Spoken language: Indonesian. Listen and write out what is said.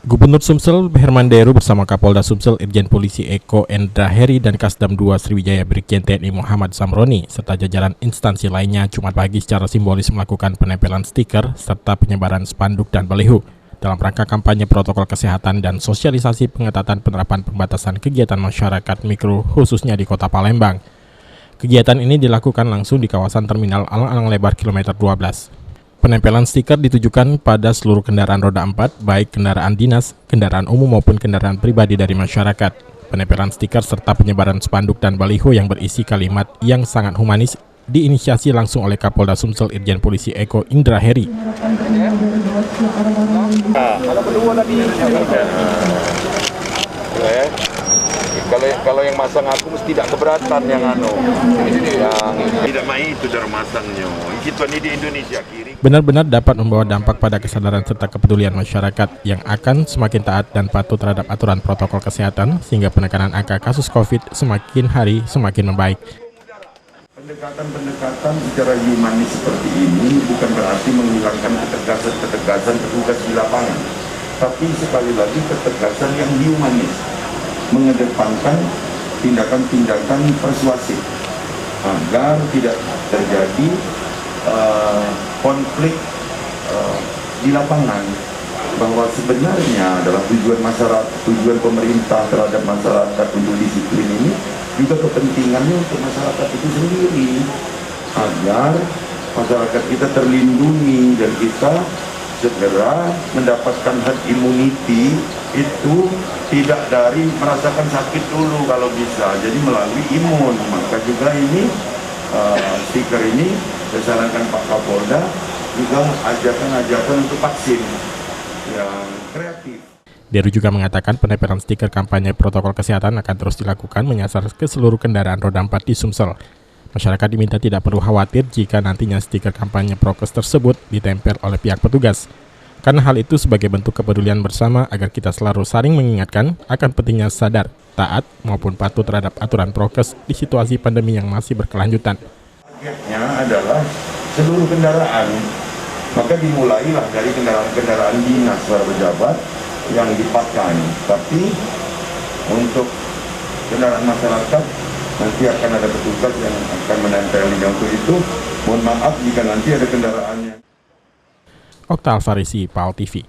Gubernur Sumsel Herman Deru bersama Kapolda Sumsel Irjen Polisi Eko Endra Heri dan Kasdam 2 Sriwijaya Brigjen TNI Muhammad Samroni serta jajaran instansi lainnya Jumat pagi secara simbolis melakukan penempelan stiker serta penyebaran spanduk dan baliho dalam rangka kampanye protokol kesehatan dan sosialisasi pengetatan penerapan pembatasan kegiatan masyarakat mikro khususnya di Kota Palembang. Kegiatan ini dilakukan langsung di kawasan Terminal Alang-Alang Lebar kilometer 12. Penempelan stiker ditujukan pada seluruh kendaraan roda 4, baik kendaraan dinas, kendaraan umum maupun kendaraan pribadi dari masyarakat. Penempelan stiker serta penyebaran spanduk dan baliho yang berisi kalimat yang sangat humanis diinisiasi langsung oleh Kapolda Sumsel Irjen Polisi Eko Endra Heri. Kalau yang masang aku mesti tidak keberatan yang tidak main itu dar masangnya. Itu ini di Indonesia kiri. Benar-benar dapat membawa dampak pada kesadaran serta kepedulian masyarakat yang akan semakin taat dan patuh terhadap aturan protokol kesehatan sehingga penekanan angka kasus COVID semakin hari semakin membaik. Pendekatan secara humanis seperti ini bukan berarti menghilangkan ketegasan petugas di lapangan, tapi sekali lagi ketegasan yang humanis, mengedepankan tindakan-tindakan persuasif agar tidak terjadi konflik di lapangan, bahwa sebenarnya adalah tujuan pemerintah terhadap masyarakat untuk disiplin ini juga kepentingannya untuk masyarakat itu sendiri, agar masyarakat kita terlindungi dan kita segera mendapatkan herd immunity itu tidak dari merasakan sakit dulu kalau bisa, jadi melalui imun. Maka juga ini stiker ini saya sarankan Pak Kapolda juga ajakan untuk vaksin yang kreatif. Deru juga mengatakan penempelan stiker kampanye protokol kesehatan akan terus dilakukan menyasar ke seluruh kendaraan roda 4 di Sumsel. Masyarakat diminta tidak perlu khawatir jika nantinya stiker kampanye prokes tersebut ditempel oleh pihak petugas. Karena hal itu sebagai bentuk kepedulian bersama agar kita selalu saling mengingatkan akan pentingnya sadar, taat maupun patuh terhadap aturan prokes di situasi pandemi yang masih berkelanjutan. Targetnya adalah seluruh kendaraan, maka dimulailah dari kendaraan dinas para pejabat yang dipakai. Tapi untuk kendaraan masyarakat nanti akan ada petugas yang akan menempelinya. Untuk itu mohon maaf jika nanti ada kendaraannya. Okta Alfarisi, PAL TV.